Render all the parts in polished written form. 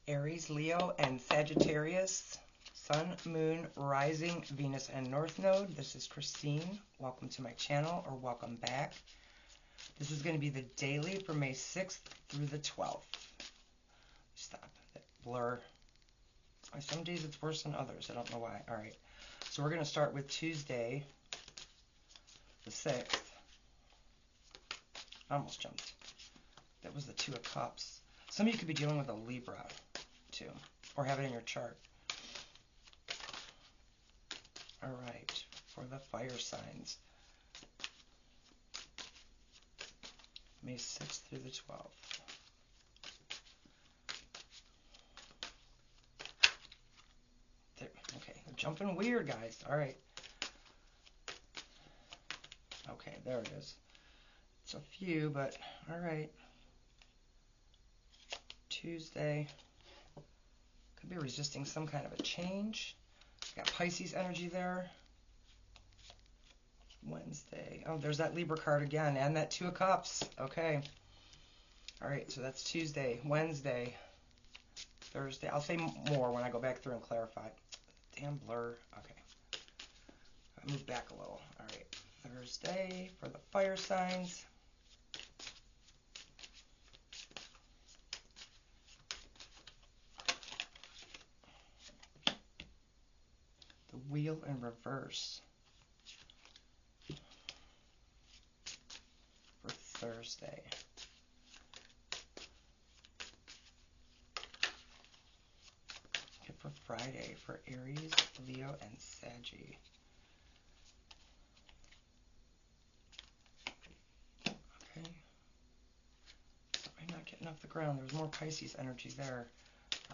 Aries, Leo, and Sagittarius, Sun, Moon, Rising, Venus, and North Node. This is Christine. Welcome to my channel, or welcome back. This is going to be the daily for May 6th through the 12th. Stop that blur. Some days it's worse than others. I don't know why. All right. So we're going to start with Tuesday, the 6th. I almost jumped. That was the Two of Cups. Some of you could be dealing with a Libra, too, or have it in your chart. All right, for the fire signs, May 6th through the 12th. There, okay, they're jumping weird, guys. All right. Okay, there it is. It's a few, but all right. Tuesday. Could be resisting some kind of a change. Got Pisces energy there. Wednesday. Oh, there's that Libra card again. And that Two of Cups. Okay. All right, so that's Tuesday. Wednesday. Thursday. I'll say more when I go back through and clarify. Damn blur. Okay. I'll move back a little. All right. Thursday for the fire signs. The wheel in reverse for Thursday. Okay, for Friday for Aries, Leo, and Saggy. Okay. I'm not getting off the ground. There's more Pisces energy there.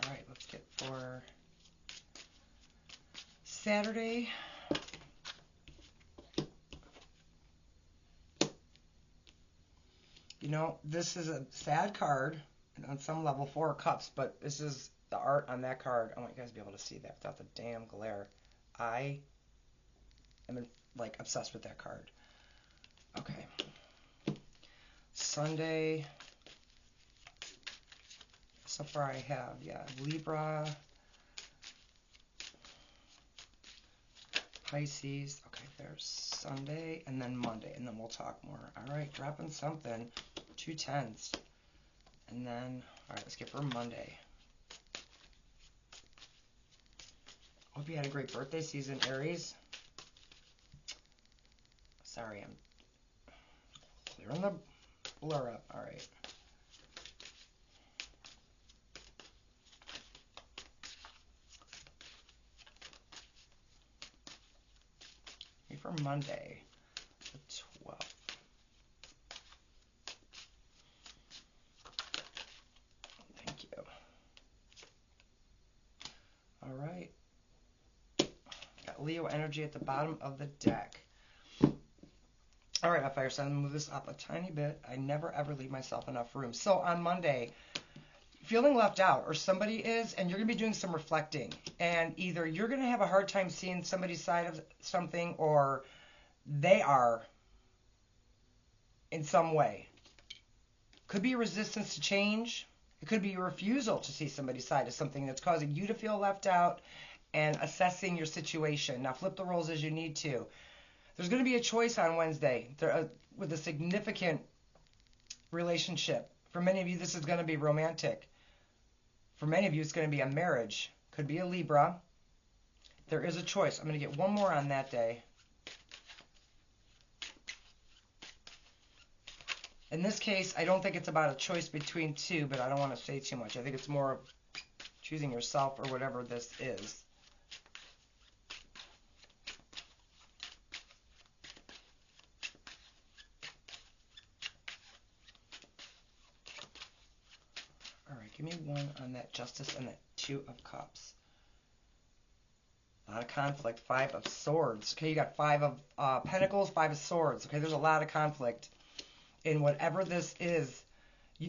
All right, let's get for Saturday. You know, this is a sad card, and on some level, Four of Cups, but this is the art on that card. I want you guys to be able to see that without the damn glare. I am, like, obsessed with that card. Okay. Sunday. So far I have, yeah, Libra, Pisces. Okay, there's Sunday, and then Monday, and then we'll talk more. All right, dropping something. 2 10s. And then, all right, let's get for Monday. Hope you had a great birthday season, Aries. Sorry, I'm clearing the blur up. All right. For Monday, the 12th. Thank you. All right. Got Leo energy at the bottom of the deck. All right, my fire sign, I'm going to move this up a tiny bit. I never, ever leave myself enough room. So on Monday, feeling left out, or somebody is, and you're going to be doing some reflecting. And either you're going to have a hard time seeing somebody's side of something, or they are in some way. Could be a resistance to change. It could be a refusal to see somebody's side of something that's causing you to feel left out and assessing your situation. Now flip the roles as you need to. There's going to be a choice on Wednesday with a significant relationship. For many of you, this is going to be romantic. For many of you, it's going to be a marriage. Could be a Libra. There is a choice. I'm going to get one more on that day. In this case, I don't think it's about a choice between two, but I don't want to say too much. I think it's more of choosing yourself or whatever this is. All right, give me one on that Justice and that Two of Cups. A lot of conflict. Five of Swords. Okay, you got Five of Pentacles, Five of Swords. Okay, there's a lot of conflict. In whatever this is,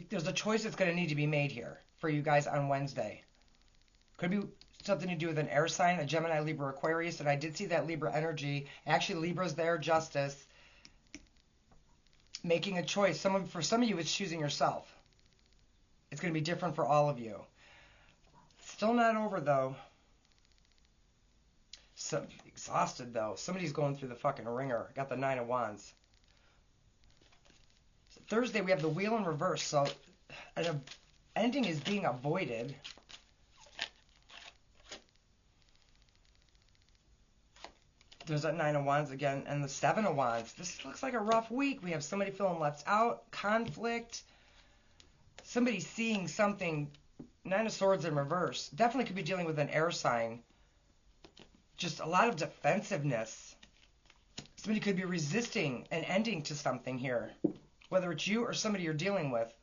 there's a choice that's going to need to be made here for you guys on Wednesday. Could be something to do with an air sign, a Gemini, Libra, Aquarius, and I did see that Libra energy. Actually, Libra's there, Justice. Making a choice. For some of you, it's choosing yourself. It's going to be different for all of you. Still not over, though. So exhausted, though. Somebody's going through the fucking ringer. Got the 9 of Wands. Thursday, we have the wheel in reverse, so an ending is being avoided. There's that 9 of Wands again, and the 7 of Wands. This looks like a rough week. We have somebody feeling left out, conflict, somebody seeing something. 9 of Swords in reverse. Definitely could be dealing with an air sign. Just a lot of defensiveness. Somebody could be resisting an ending to something here. Whether it's you or somebody you're dealing with.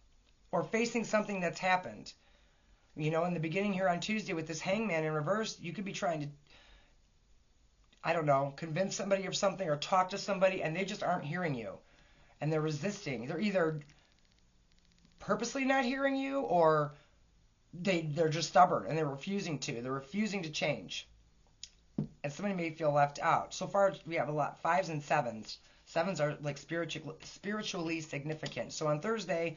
Or facing something that's happened. You know, in the beginning here on Tuesday with this Hangman in reverse, you could be trying to, I don't know, convince somebody of something or talk to somebody and they just aren't hearing you. And they're resisting. They're either purposely not hearing you or they're just stubborn and they're refusing to. They're refusing to change. And somebody may feel left out. So far, we have a lot. 5s and 7s. 7s are like spiritually significant. So on Thursday,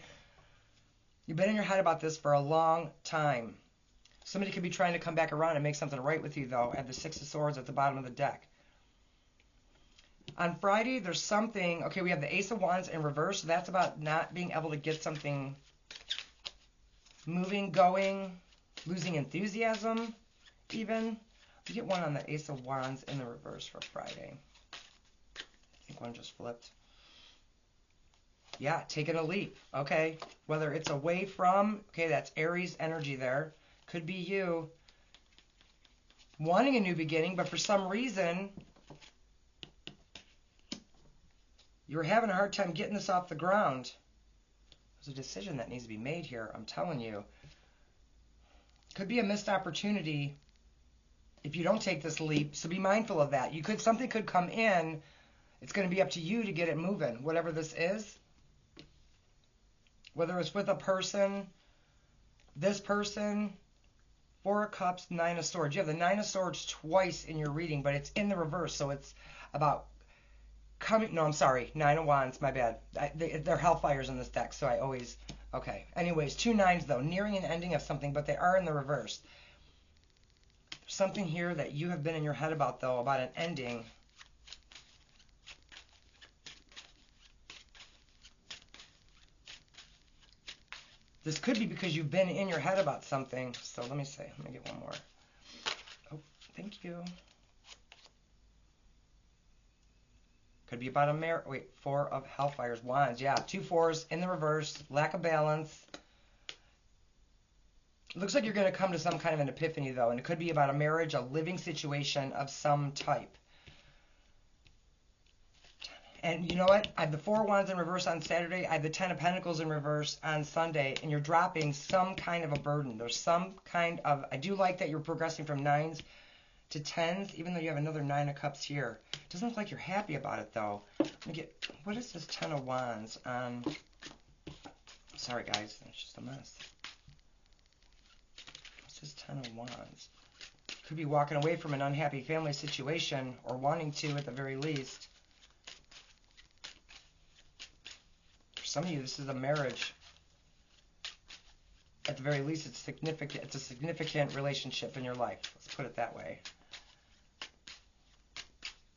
you've been in your head about this for a long time. Somebody could be trying to come back around and make something right with you, though, at the 6 of Swords at the bottom of the deck. On Friday, there's something. Okay, we have the Ace of Wands in reverse. So that's about not being able to get something moving, going, losing enthusiasm, even. We get one on the Ace of Wands in the reverse for Friday. I think one just flipped. Yeah, taking a leap. Okay, whether it's away from, okay, that's Aries energy there. Could be you wanting a new beginning, but for some reason, you're having a hard time getting this off the ground. There's a decision that needs to be made here, I'm telling you. Could be a missed opportunity if you don't take this leap, so be mindful of that. Something could come in. It's going to be up to you to get it moving, whatever this is. Whether it's with a person, this person, 4 of Cups, 9 of Swords. You have the 9 of Swords twice in your reading, but it's in the reverse, so it's about coming. No, I'm sorry, 9 of Wands, my bad. They're hellfires in this deck, so I always. Okay. Anyways, 2 9s, though, nearing an ending of something, but they are in the reverse. There's something here that you have been in your head about, though, about an ending. This could be because you've been in your head about something. So let me see. Let me get one more. Oh, thank you. Could be about a marriage. Wait, 4 of Hellfires. Wands. Yeah, 2 4s in the reverse. Lack of balance. Looks like you're going to come to some kind of an epiphany, though. And it could be about a marriage, a living situation of some type. And you know what? I have the 4 of Wands in reverse on Saturday. I have the 10 of Pentacles in reverse on Sunday. And you're dropping some kind of a burden. There's some kind of... I do like that you're progressing from 9s to 10s, even though you have another 9 of Cups here. It doesn't look like you're happy about it, though. Let me get... What is this 10 of Wands on... Sorry, guys. It's just a mess. What's this 10 of Wands? Could be walking away from an unhappy family situation, or wanting to at the very least. Some of you, this is a marriage. At the very least, it's significant. It's a significant relationship in your life. Let's put it that way.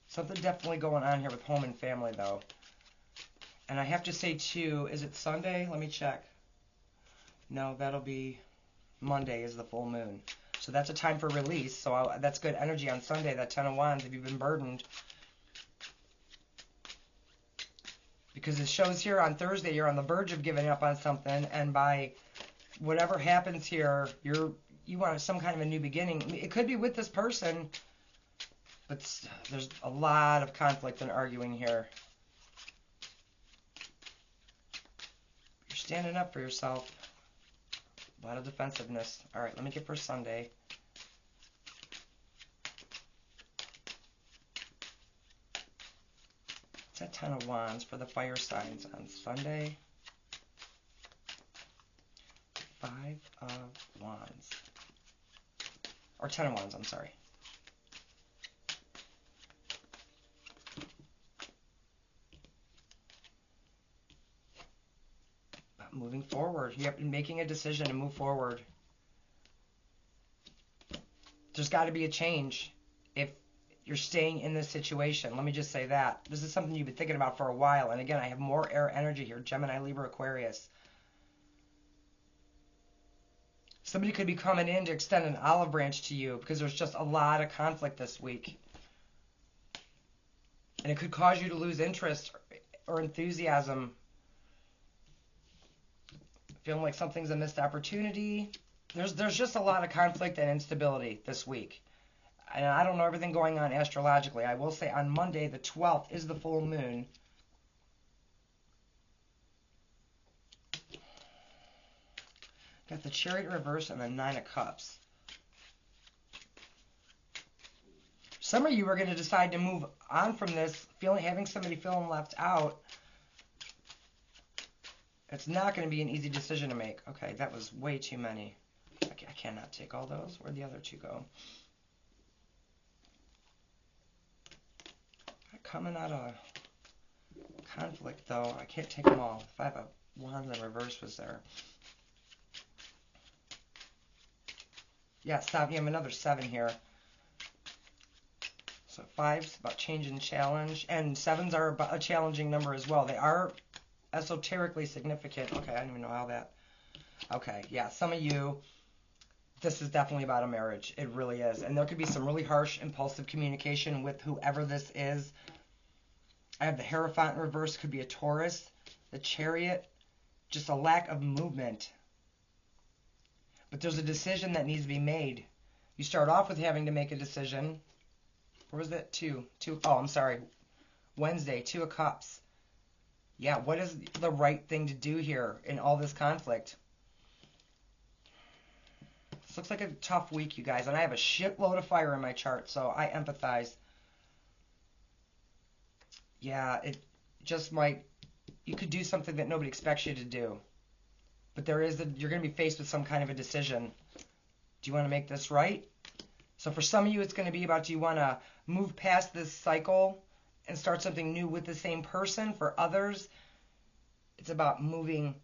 Something definitely going on here with home and family, though. And I have to say, too, is it Sunday? Let me check. No, that'll be Monday is the full moon. So that's a time for release. So that's good energy on Sunday, that 10 of Wands, if you've been burdened. Because it shows here on Thursday you're on the verge of giving up on something, and by whatever happens here, you want some kind of a new beginning. It could be with this person, but there's a lot of conflict and arguing here. You're standing up for yourself. A lot of defensiveness. All right, let me get for Sunday. It's that 10 of Wands for the fire signs on Sunday. 5 of Wands. Or 10 of Wands, I'm sorry. But moving forward. You're making a decision to move forward. there's got to be a change if you're staying in this situation. Let me just say that. This is something you've been thinking about for a while. And again, I have more air energy here. Gemini, Libra, Aquarius. Somebody could be coming in to extend an olive branch to you because there's just a lot of conflict this week. And it could cause you to lose interest or enthusiasm. Feeling like something's a missed opportunity. There's just a lot of conflict and instability this week. And I don't know everything going on astrologically. I will say on Monday, the 12th, is the full moon. Got the Chariot reverse and the Nine of Cups. Some of you are going to decide to move on from this, having somebody feeling left out. It's not going to be an easy decision to make. Okay, that was way too many. I cannot take all those. Where'd the other two go? Coming out of conflict, though, I can't take them all. Five of Wands in reverse was there. Yeah, stop. You have another 7 here. So 5's about change and challenge, and 7s are about a challenging number as well. They are esoterically significant. Okay, I don't even know how that. Okay, yeah, some of you, this is definitely about a marriage. It really is. And there could be some really harsh, impulsive communication with whoever this is. I have the Hierophant in reverse, could be a Taurus. The Chariot, just a lack of movement. But there's a decision that needs to be made. You start off with having to make a decision. Where was that? 2. Oh, I'm sorry. Wednesday, 2 of Cups. Yeah, what is the right thing to do here in all this conflict? This looks like a tough week, you guys. And I have a shitload of fire in my chart, so I empathize. Yeah, it just might... You could do something that nobody expects you to do. But you're going to be faced with some kind of a decision. Do you want to make this right? So for some of you, it's going to be about, do you want to move past this cycle and start something new with the same person? For others, it's about moving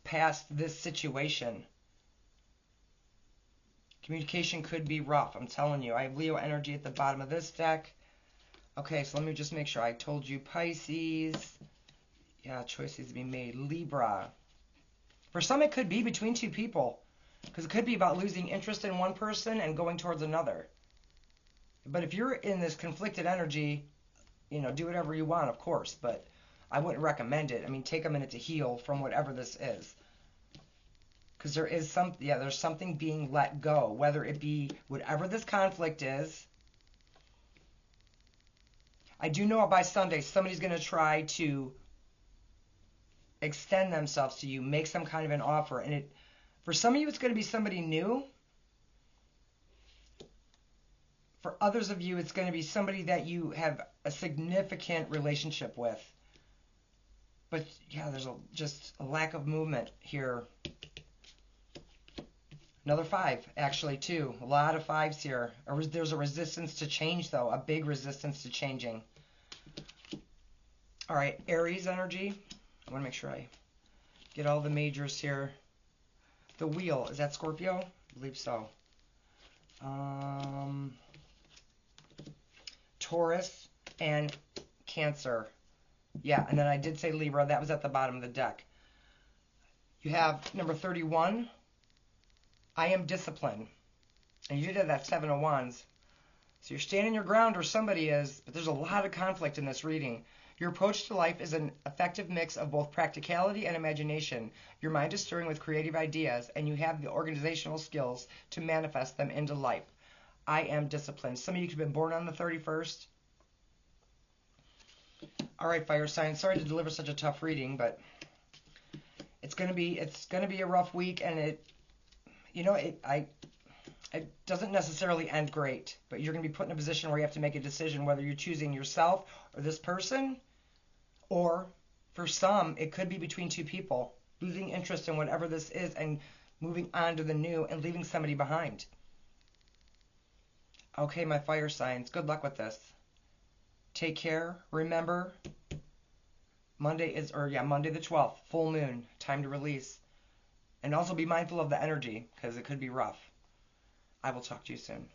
past this situation. Communication could be rough, I'm telling you. I have Leo energy at the bottom of this deck. Okay, so let me just make sure. I told you Pisces. Yeah, choices to be made. Libra. For some, it could be between two people. Because it could be about losing interest in one person and going towards another. But if you're in this conflicted energy, do whatever you want, of course. But I wouldn't recommend it. I mean, take a minute to heal from whatever this is. Because there's something being let go. Whether it be whatever this conflict is. I do know by Sunday, somebody's going to try to extend themselves to you, make some kind of an offer. And for some of you, it's going to be somebody new. For others of you, it's going to be somebody that you have a significant relationship with. But yeah, there's just a lack of movement here. Another 5, actually, too. A lot of 5s here. There's a resistance to change, though. A big resistance to changing. All right, Aries energy. I want to make sure I get all the majors here. The wheel, is that Scorpio? I believe so. Taurus and Cancer. Yeah, and then I did say Libra. That was at the bottom of the deck. You have number 31. I am disciplined. And you did have that 7 of Wands. So you're standing your ground, or somebody is, but there's a lot of conflict in this reading. Your approach to life is an effective mix of both practicality and imagination. Your mind is stirring with creative ideas, and you have the organizational skills to manifest them into life. I am disciplined. Some of you have been born on the 31st. All right, fire signs. Sorry to deliver such a tough reading, but it's gonna be a rough week, and it doesn't necessarily end great, but you're going to be put in a position where you have to make a decision whether you're choosing yourself or this person, or for some, it could be between two people, losing interest in whatever this is and moving on to the new and leaving somebody behind. Okay, my fire signs, good luck with this. Take care. Remember, Monday the 12th, full moon, time to release. And also be mindful of the energy, because it could be rough. I will talk to you soon.